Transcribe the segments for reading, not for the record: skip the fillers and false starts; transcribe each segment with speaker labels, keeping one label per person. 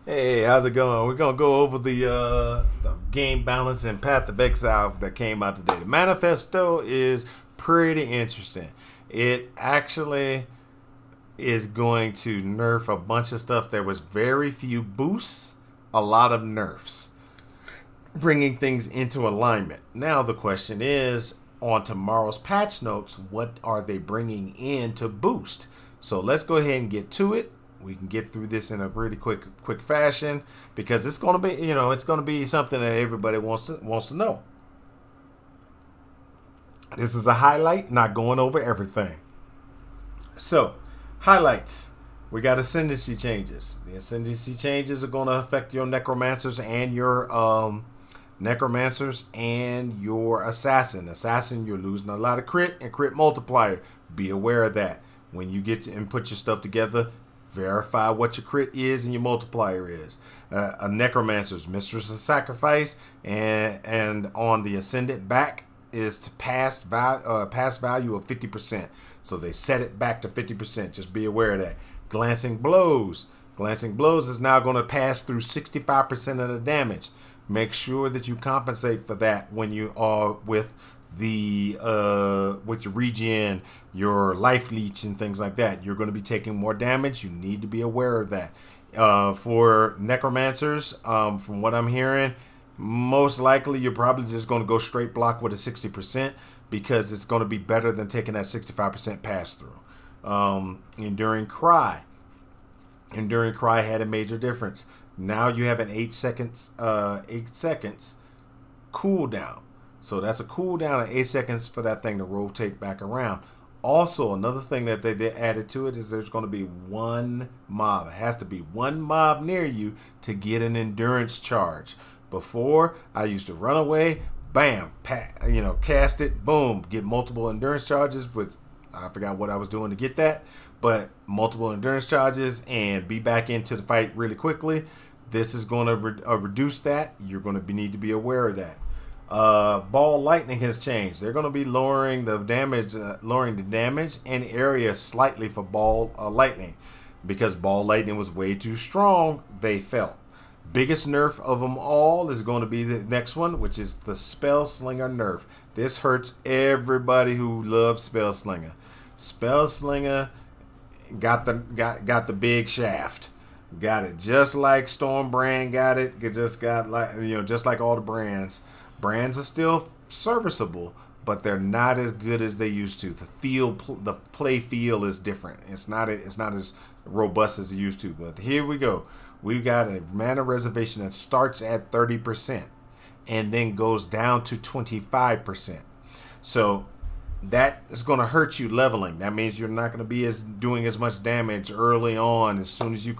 Speaker 1: Hey, how's it going? We're gonna go over the game balance and Path of Exile that came out today. The Manifesto is pretty interesting. It actually is going to nerf a bunch of stuff. There was very few boosts, a lot of nerfs, bringing things into alignment. Now the question is, on tomorrow's patch notes, what are they bringing in to boost? So let's go ahead and get to it. We can get through this in a pretty quick fashion because it's going to be, it's going to be something that everybody wants to know. This is a highlight, not going over everything. So, highlights. We got Ascendancy Changes. The Ascendancy Changes are going to affect your Necromancers and your Assassin. Assassin, you're losing a lot of crit and crit multiplier. Be aware of that. When you get and put your stuff together, verify what your crit is and your multiplier is. A Necromancer's Mistress of Sacrifice and on the Ascendant back is to pass value of 50%. So they set it back to 50%. Just be aware of that. Glancing Blows. Glancing Blows is now going to pass through 65% of the damage. Make sure that you compensate for that when you are with with your regen, your life leech, and things like that. You're going to be taking more damage. You need to be aware of that. For Necromancers, from what I'm hearing, most likely you're probably just going to go straight block with a 60% because it's going to be better than taking that 65% pass through. Enduring Cry had a major difference. Now you have an 8 seconds cooldown. So that's a cooldown of 8 seconds for that thing to rotate back around. Also, another thing that they added to it is there's going to be one mob. It has to be one mob near you to get an endurance charge. Before, I used to run away, bam, cast it, boom, get multiple endurance charges with, I forgot what I was doing to get that, but multiple endurance charges and be back into the fight really quickly. This is going to reduce that. You're going to need to be aware of that. Ball Lightning has changed. They're going to be lowering the damage and area slightly for Ball Lightning because Ball Lightning was way too strong. They felt. Biggest nerf of them all is going to be the next one, which is the Spell Slinger nerf. This hurts everybody who loves Spell Slinger. Spell Slinger got the big shaft. Got it just like Stormbrand got it. It just got just like all the brands. Brands are still serviceable, but they're not as good as they used to. The play feel is different. It's not as robust as it used to. But here we go. We've got a mana reservation that starts at 30% and then goes down to 25%. So that is going to hurt you leveling. That means you're not going to be doing as much damage early on as soon as you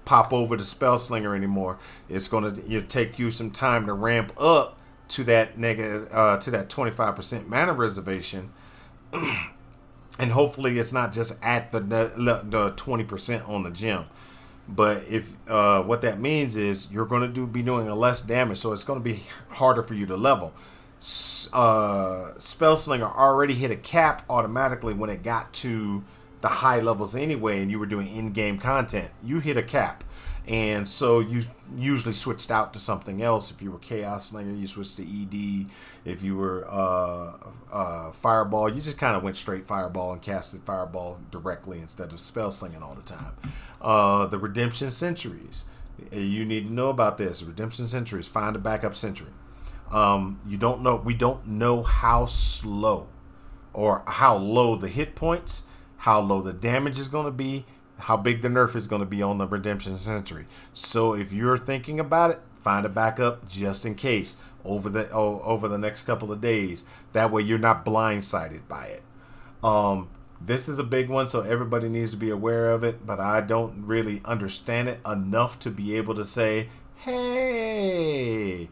Speaker 1: pop over the Spell Slinger anymore. It's going to take you some time to ramp up to that negative to that 25% mana reservation. And hopefully it's not just at the 20% on the gem. But if what that means is you're going to be doing a less damage, so it's going to be harder for you to level. Spell Slinger already hit a cap automatically when it got to the high levels anyway, and you were doing in-game content. You hit a cap, and so you usually switched out to something else. If you were Chaos Slinger, you switched to ED. If you were Fireball, you just kind of went straight Fireball and casted Fireball directly instead of Spell Slinging all the time. The Redemption Sentries. You need to know about this. Redemption Sentries. Find a backup sentry. We don't know how slow or how low the hit points, how low the damage is going to be, how big the nerf is going to be on the Redemption Sentry. So if you're thinking about it, find a backup just in case over the next couple of days. That way you're not blindsided by it. This is a big one, so everybody needs to be aware of it, but I don't really understand it enough to be able to say, hey,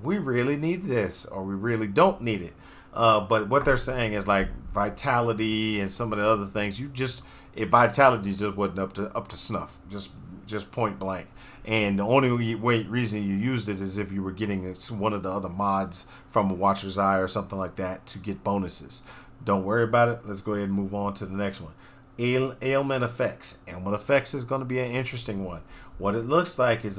Speaker 1: we really need this, or we really don't need it. But what they're saying is like vitality and some of the other things. Vitality just wasn't up to snuff, just point blank. And the only reason you used it is if you were getting one of the other mods from a Watcher's Eye or something like that to get bonuses. Don't worry about it. Let's go ahead and move on to the next one. Ailment Effects. Ailment Effects is going to be an interesting one. What it looks like is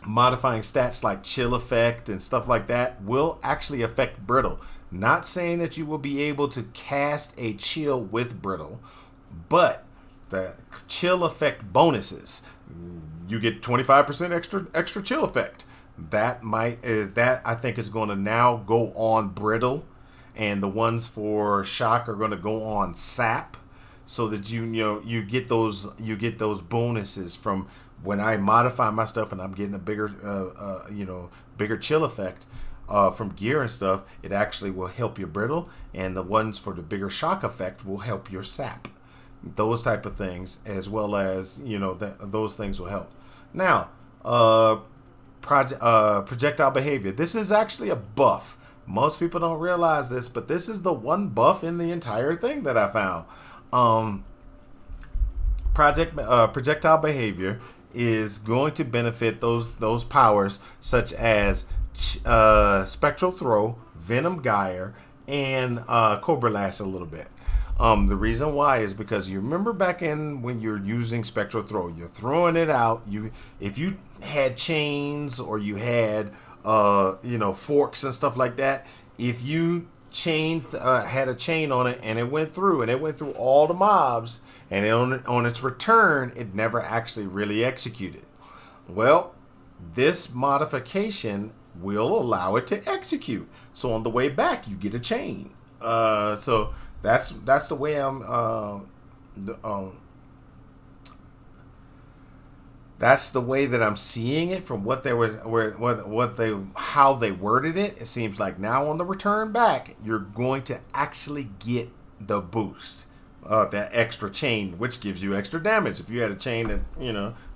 Speaker 1: modifying stats like chill effect and stuff like that will actually affect brittle. Not saying that you will be able to cast a chill with brittle, but the chill effect bonuses, you get 25% extra chill effect. That I think is going to now go on brittle, and the ones for shock are going to go on sap, so that you get those bonuses from when I modify my stuff and I'm getting a bigger bigger chill effect from gear and stuff. It actually will help your brittle, and the ones for the bigger shock effect will help your sap. Those type of things, as well as those things will help. Now, projectile behavior. This is actually a buff. Most people don't realize this, but this is the one buff in the entire thing that I found. Projectile behavior is going to benefit those powers such as spectral throw, venom gyre, and cobra lash a little bit. The reason why is because you remember back in when you're using spectral throw, you're throwing it out. If you had chains or you had forks and stuff like that, if you had a chain on it and it went through all the mobs, and on its return it never actually really executed. Well, this modification will allow it to execute. So on the way back you get a chain. So that's the way that's the way that I'm seeing it from how they worded it. It seems like now on the return back, you're going to actually get the boost, that extra chain, which gives you extra damage. If you had a chain that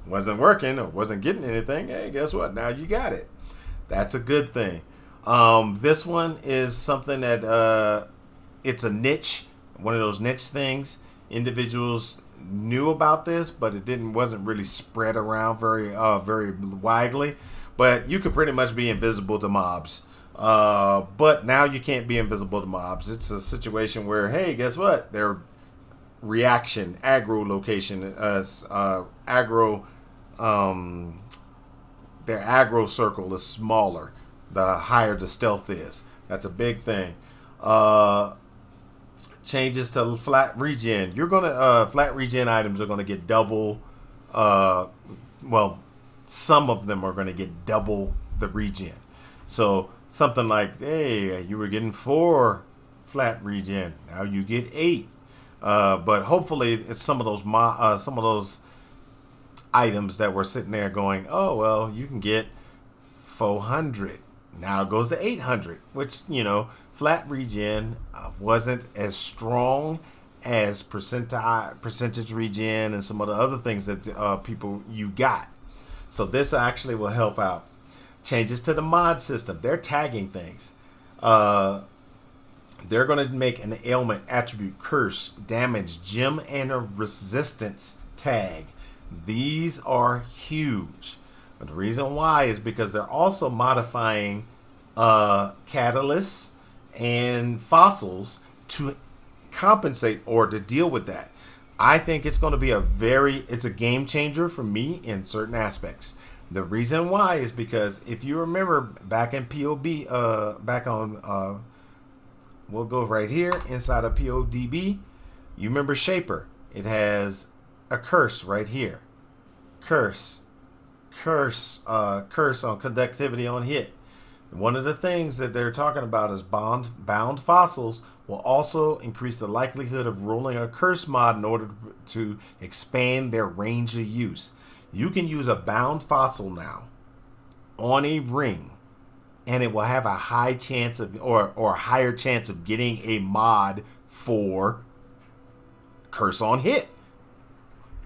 Speaker 1: wasn't working or wasn't getting anything, hey, guess what? Now you got it. That's a good thing. This one is something that it's a niche, one of those niche things. Individuals knew about this, but wasn't really spread around very widely. But you could pretty much be invisible to mobs. But now you can't be invisible to mobs. It's a situation where, hey, guess what? Their reaction, aggro location, their aggro circle is smaller the higher the stealth is. That's a big thing. Changes to flat regen. You're gonna flat regen items are gonna get double. Some of them are gonna get double the regen. So something like, hey, you were getting 4 flat regen, now you get 8. But hopefully it's some of those items that were sitting there going, oh well, you can get 400. Now it goes to 800, which flat regen wasn't as strong as percentage regen and some of the other things that you got. So this actually will help out. Changes to the mod system. They're tagging things. They're going to make an ailment, attribute, curse, damage, gem, and a resistance tag. These are huge. But the reason why is because they're also modifying catalysts and fossils to compensate or to deal with that. I think it's going to be it's a game changer for me in certain aspects. The reason why is because if you remember back in POB, back on, we'll go right here inside of PODB. You remember Shaper? It has a curse right here. Curse on conductivity on hit. One of the things that they're talking about is bound fossils will also increase the likelihood of rolling a curse mod in order to expand their range of use. You can use a bound fossil now on a ring, and it will have a high chance of or higher chance of getting a mod for curse on hit.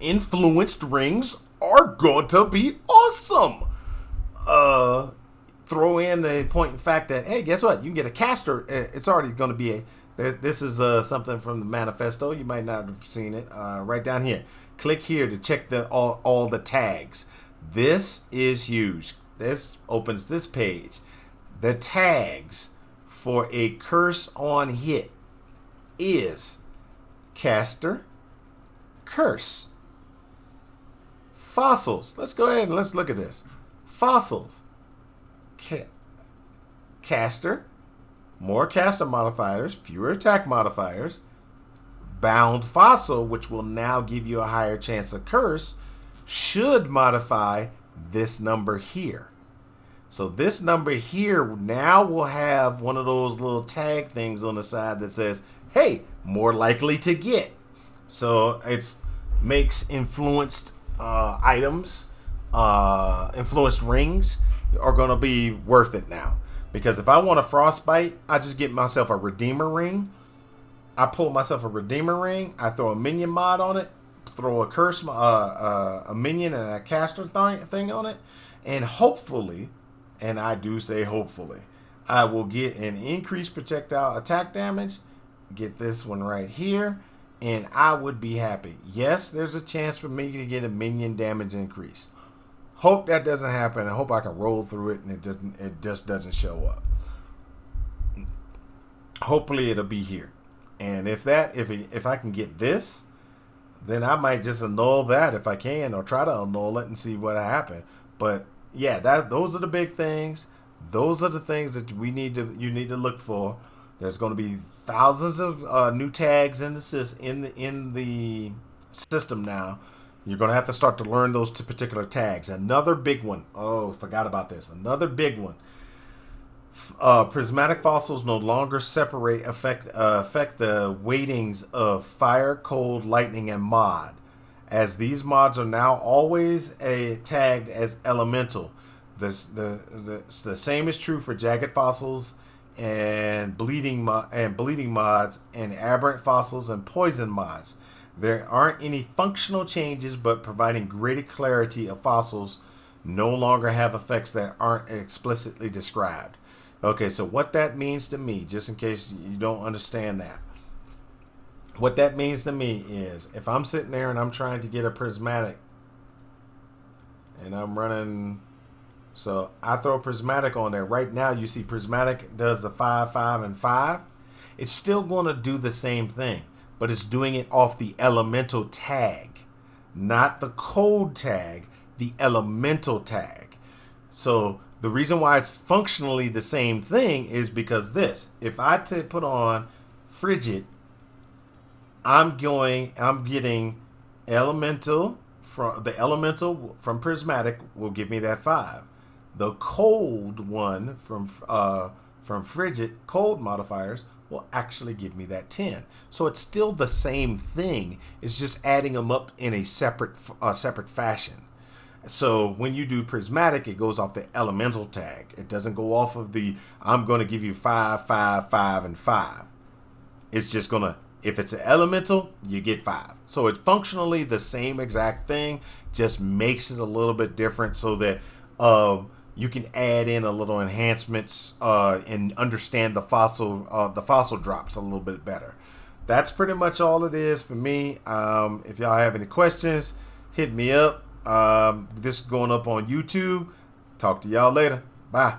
Speaker 1: Influenced rings are going to be awesome. Throw in the point in fact that, hey, guess what? You can get a caster. It's already going to be this is something from the Manifesto. You might not have seen it. Right down here. Click here to check all the tags. This is huge. This opens this page. The tags for a curse on hit is caster, curse. Fossils. Let's go ahead and let's look at this. Fossils. Caster. More caster modifiers. Fewer attack modifiers. Bound fossil, which will now give you a higher chance of curse, should modify this number here. So this number here now will have one of those little tag things on the side that says, hey, more likely to get. So it makes influenced items, influenced rings are going to be worth it now. Because if I want a frostbite, I just get myself a redeemer ring. I pull myself a redeemer ring. I throw a minion mod on it. Throw a curse, a minion and a caster thing on it. And hopefully, and I do say hopefully, I will get an increased projectile attack damage. Get this one right here. And I would be happy. Yes, there's a chance for me to get a minion damage increase. Hope that doesn't happen. I hope I can roll through it and it just doesn't show up. Hopefully it'll be here. And if I can get this, then I might just annul that if I can, or try to annul it and see what happens. But yeah, those are the big things. Those are the things that you need to look for. There's going to be thousands of new tags in the system now. You're going to have to start to learn those particular tags. Another big one. Oh, forgot about this. Another big one. Prismatic fossils no longer affect the weightings of fire, cold, lightning, and mod, as these mods are now always tagged as elemental. The same is true for jagged fossils and bleeding mods and aberrant fossils and poison mods. There aren't any functional changes, but providing greater clarity of fossils no longer have effects that aren't explicitly described. Okay, so what that means to me, just in case you don't understand that, what that means to me is if I'm sitting there and I'm trying to get a prismatic and I'm running, so I throw prismatic on there. Right now you see prismatic does the 5, 5, and 5. It's still going to do the same thing, but it's doing it off the elemental tag, not the code tag, the elemental tag. So the reason why it's functionally the same thing is because if I put on frigid, I'm getting elemental from prismatic will give me that 5. The cold one from frigid cold modifiers will actually give me that 10. So it's still the same thing. It's just adding them up in a separate fashion. So when you do prismatic, it goes off the elemental tag. It doesn't go off of the, I'm going to give you 5, 5, 5, and 5. It's just going to, if it's an elemental, you get 5. So it's functionally the same exact thing, just makes it a little bit different so that you can add in a little enhancements and understand the fossil drops a little bit better. That's pretty much all it is for me. If y'all have any questions, hit me up. This is going up on YouTube. Talk to y'all later. Bye.